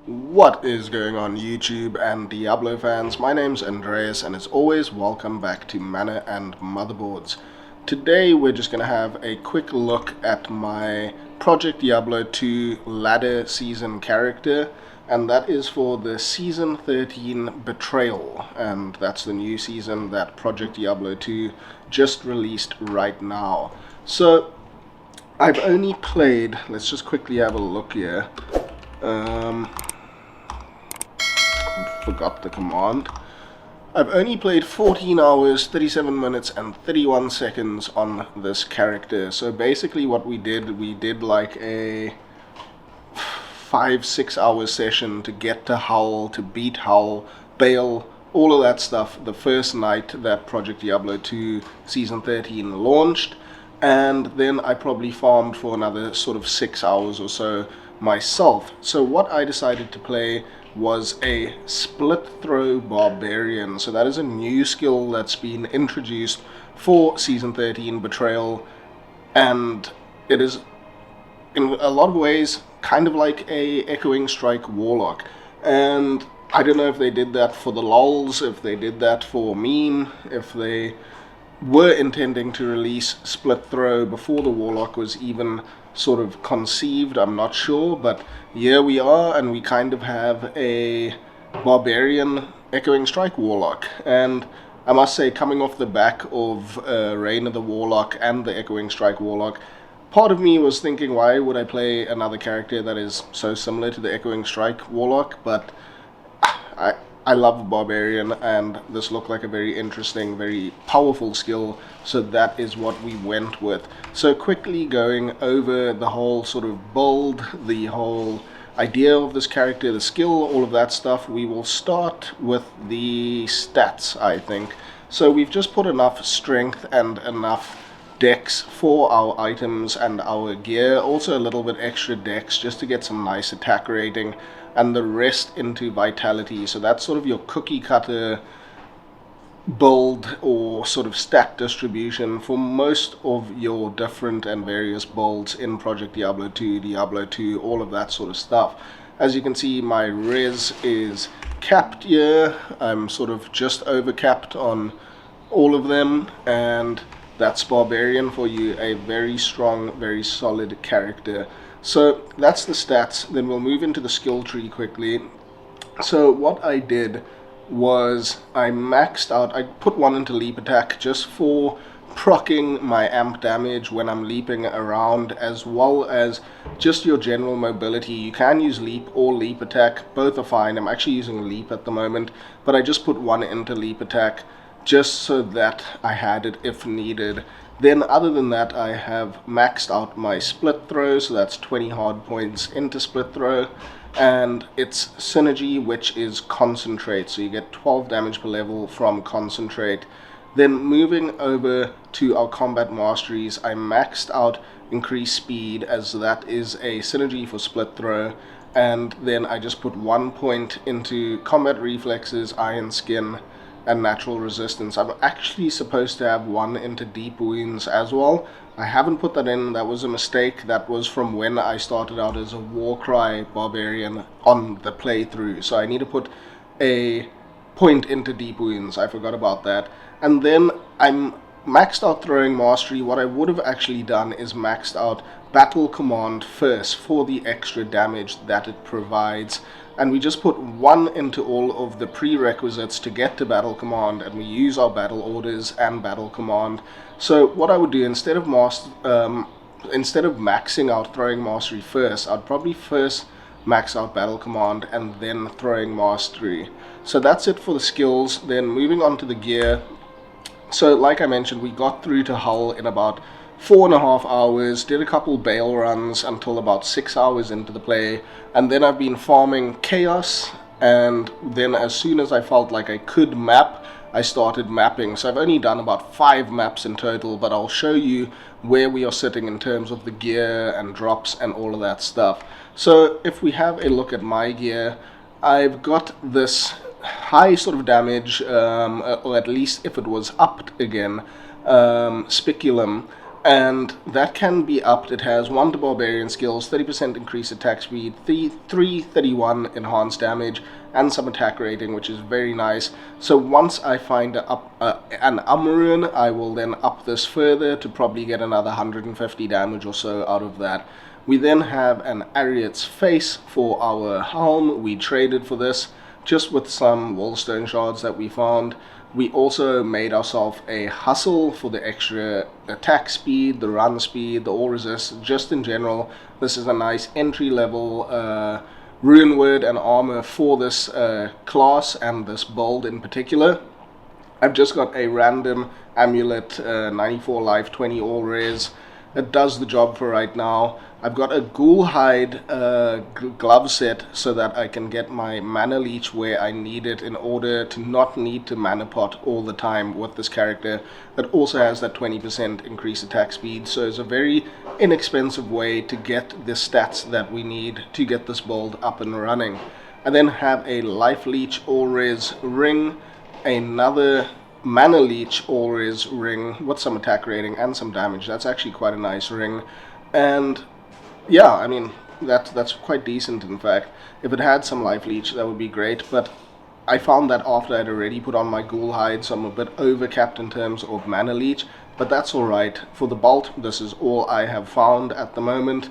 What is going on YouTube and Diablo fans? My name's Andreas and as always welcome back to Mana and Motherboards. Today we're just going to have a quick look at my Project Diablo 2 ladder season character, and that is for the season 13 Betrayal, and that's the new season that Project Diablo 2 just released right now. So I've only played, let's just quickly have a look here. Forgot the command. I've only played 14 hours, 37 minutes and 31 seconds on this character. So basically what we did like a 5-6 hour session to get to Hull, to beat Hull, Bale, all of that stuff the first night that Project Diablo 2 Season 13 launched, and then I probably farmed for another sort of 6 hours or so myself. So what I decided to play was a Split Throw Barbarian. So that is a new skill that's been introduced for Season 13 Betrayal, and it is in a lot of ways kind of like a Echoing Strike Warlock. And I don't know if they did that for the lols, if they did that for meme, if they were intending to release Split Throw before the Warlock was even sort of conceived. I'm not sure, but here we are, and we kind of have a Barbarian Echoing Strike Warlock. And I must say, coming off the back of Reign of the Warlock and the Echoing Strike Warlock, part of me was thinking, why would I play another character that is so similar to the Echoing Strike Warlock? But I love Barbarian, and this looked like a very interesting, very powerful skill, so that is what we went with. So quickly going over the whole sort of build, the whole idea of this character, the skill, all of that stuff, we will start with the stats, I think. So we've just put enough strength and enough dex for our items and our gear, also a little bit extra dex just to get some nice attack rating, and the rest into vitality. So that's sort of your cookie cutter build or sort of stat distribution for most of your different and various builds in Project Diablo 2, Diablo 2, all of that sort of stuff. As you can see, my res is capped here. I'm sort of just over capped on all of them, and that's Barbarian for you, a very strong, very solid character. So that's the stats. Then we'll move into the skill tree quickly. So what I did was I maxed out, I put one into leap attack just for proccing my amp damage when I'm leaping around, as well as just your general mobility. You can use leap or leap attack, both are fine. I'm actually using leap at the moment, but I just put one into leap attack just so that I had it if needed. Then other than that, I have maxed out my split throw, so that's 20 hard points into split throw, and its synergy, which is concentrate, so you get 12 damage per level from concentrate. Then moving over to our combat masteries, I maxed out increased speed, as that is a synergy for split throw, and then I just put 1 point into combat reflexes, iron skin, and natural resistance. I'm actually supposed to have one into deep wounds as well. I haven't put that in. That was a mistake. That was from when I started out as a Warcry Barbarian on the playthrough. So I need to put a point into deep wounds. I forgot about that. And then I'm maxed out throwing mastery. What I would have actually done is maxed out battle command first for the extra damage that it provides, and we just put one into all of the prerequisites to get to battle command, and we use our battle orders and battle command. So what I would do, instead of maxing out throwing mastery first, I'd probably first max out battle command and then throwing mastery. So that's it for the skills. Then moving on to the gear. So like I mentioned, we got through to Hull in about 4.5 hours, did a couple bail runs until about 6 hours into the play, and then I've been farming chaos, and then as soon as I felt like I could map, I started mapping. So I've only done about 5 maps in total, but I'll show you where we are sitting in terms of the gear and drops and all of that stuff. So if we have a look at my gear, I've got this high sort of damage, or at least if it was upped again, spiculum, and that can be upped. It has 1 to Barbarian skills, 30% increased attack speed, 331 enhanced damage, and some attack rating, which is very nice. So once I find an Amaran, I will then up this further to probably get another 150 damage or so out of that. We then have an Ariat's Face for our helm. We traded for this just with some wallstone shards that we found. We also made ourselves a hustle for the extra attack speed, the run speed, the all resist, just in general. This is a nice entry level rune word and armor for this class and this build in particular. I've just got a random amulet, 94 life, 20 all res. It does the job for right now. I've got a ghoul hide glove set so that I can get my mana leech where I need it in order to not need to mana pot all the time with this character. That also has that 20% increased attack speed, so it's a very inexpensive way to get the stats that we need to get this build up and running. I then have a life leech all res ring, another mana leech all res ring with some attack rating and some damage. That's actually quite a nice ring, and yeah, I mean, that's quite decent in fact. If it had some life leech, that would be great, but I found that after I'd already put on my ghoul hide, so I'm a bit overcapped in terms of mana leech, but that's alright. For the bolt, this is all I have found at the moment.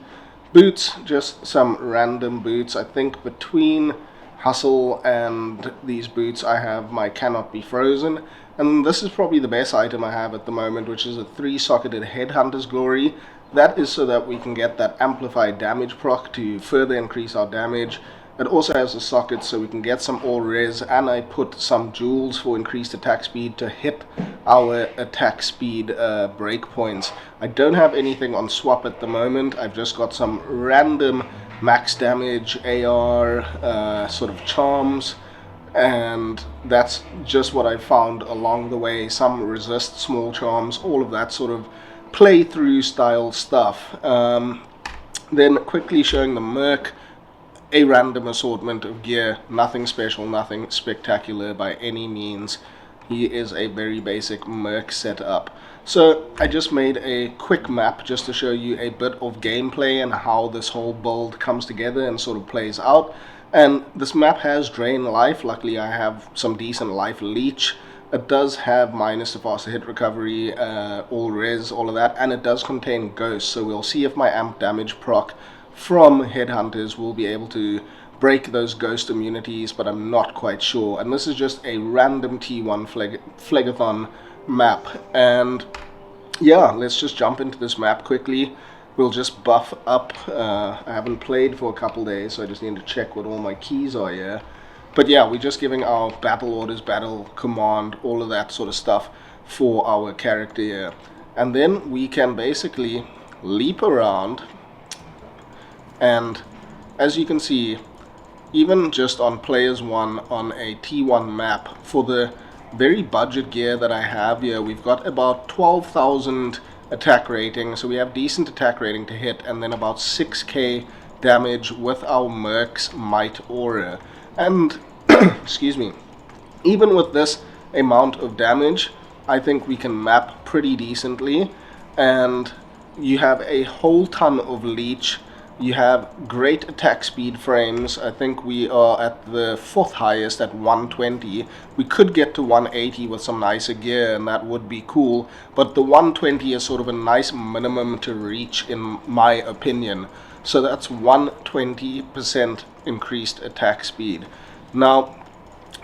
Boots, just some random boots. I think between hustle and these boots I have my cannot be frozen, and this is probably the best item I have at the moment, which is a 3-socketed headhunter's glory. That is so that we can get that amplified damage proc to further increase our damage. It also has a socket so we can get some all res, and I put some jewels for increased attack speed to hit our attack speed breakpoints. I don't have anything on swap at the moment. I've just got some random max damage AR sort of charms, and that's just what I found along the way. Some resist small charms, all of that sort of playthrough style stuff. Then quickly showing the merc, a random assortment of gear, nothing special, nothing spectacular by any means. He is a very basic merc setup. So I just made a quick map just to show you a bit of gameplay and how this whole build comes together and sort of plays out. And this map has drain life. Luckily I have some decent life leech. It does have minus to faster hit recovery, all res, all of that, and it does contain ghosts, so we'll see if my amp damage proc from headhunters will be able to break those ghost immunities, but I'm not quite sure. And this is just a random T1 Phlegathon map, and yeah, let's just jump into this map quickly. We'll just buff up. I haven't played for a couple days, so I just need to check what all my keys are here. But yeah, we're just giving our battle orders, battle command, all of that sort of stuff for our character here. And then we can basically leap around, and as you can see, even just on players 1 on a T1 map, for the very budget gear that I have here, we've got about 12,000 attack rating, so we have decent attack rating to hit, and then about 6k damage with our Merc's Might Aura. And excuse me, even with this amount of damage, I think we can map pretty decently. And you have a whole ton of leech. You have great attack speed frames. I think we are at the 4th highest at 120. We could get to 180 with some nicer gear, and that would be cool, but the 120 is sort of a nice minimum to reach in my opinion. So that's 120% increased attack speed. Now,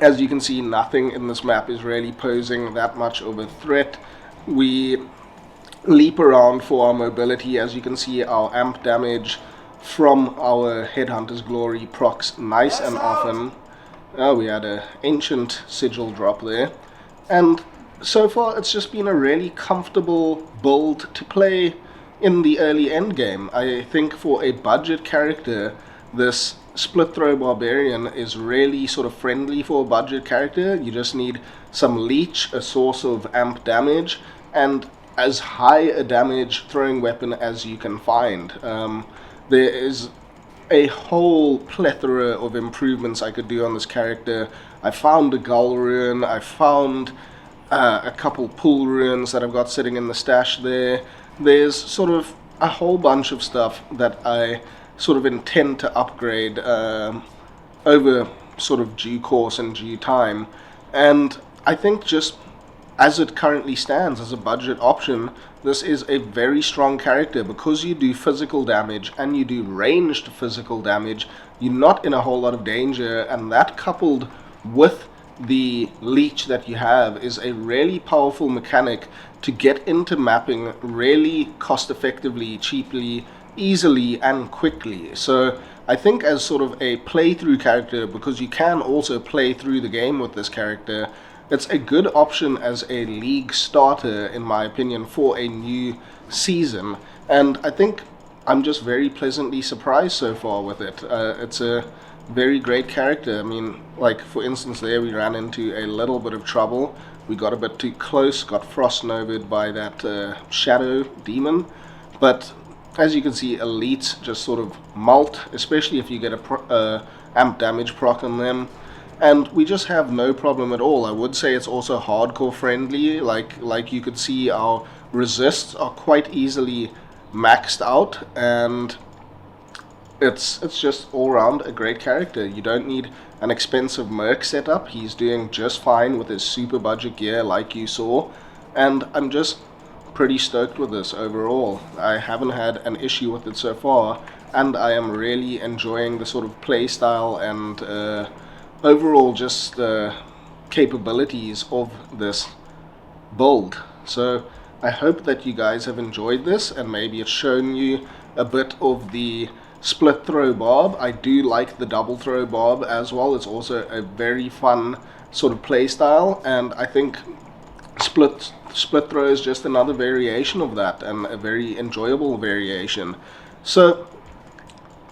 as you can see, nothing in this map is really posing that much of a threat. We leap around for our mobility. As you can see, our amp damage from our Headhunter's Glory procs nice and often. We had an ancient sigil drop there. And so far, it's just been a really comfortable build to play in the early endgame. I think for a budget character, this Split Throw Barbarian is really sort of friendly for a budget character. You just need some leech, a source of amp damage, and as high a damage throwing weapon as you can find. There is a whole plethora of improvements I could do on this character. I found a gull rune, I found a couple pool runes that I've got sitting in the stash there. there's sort of a whole bunch of stuff that I sort of intend to upgrade over sort of due course and due time. And I think just as it currently stands as a budget option, this is a very strong character because you do physical damage and you do ranged physical damage. You're not in a whole lot of danger, and that coupled with the leech that you have is a really powerful mechanic to get into mapping really cost effectively, cheaply, easily, and quickly. So I think as sort of a playthrough character, because you can also play through the game with this character, it's a good option as a league starter, in my opinion, for a new season. And I think I'm just very pleasantly surprised so far with it. It's a very great character. I mean, like, for instance, there we ran into a little bit of trouble. We got a bit too close, got frost-novid by that shadow demon. But as you can see, elites just sort of mult, especially if you get a amp damage proc on them. And we just have no problem at all. I would say it's also hardcore friendly. Like you could see, our resists are quite easily maxed out, and it's just all around a great character. You don't need an expensive merc setup. He's doing just fine with his super budget gear, like you saw, and I'm just pretty stoked with this overall. I haven't had an issue with it so far, and I am really enjoying the sort of play style and overall just capabilities of this build. So I hope that you guys have enjoyed this, and maybe it's shown you a bit of the split throw barb. I do like the double throw barb as well. It's also a very fun sort of play style, and I think split throw is just another variation of that, and a very enjoyable variation. So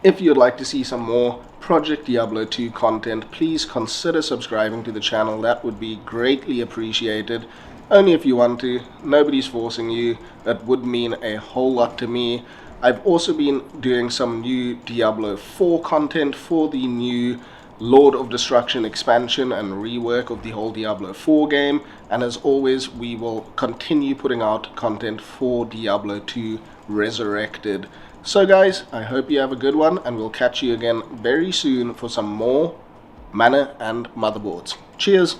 if you'd like to see some more Project Diablo 2 content, please consider subscribing to the channel. That would be greatly appreciated. Only if you want to. Nobody's forcing you. That would mean a whole lot to me. I've also been doing some new Diablo 4 content for the new Lord of Destruction expansion and rework of the whole Diablo 4 game, and as always, we will continue putting out content for Diablo 2 Resurrected. So guys, I hope you have a good one, and we'll catch you again very soon for some more mana and motherboards. Cheers!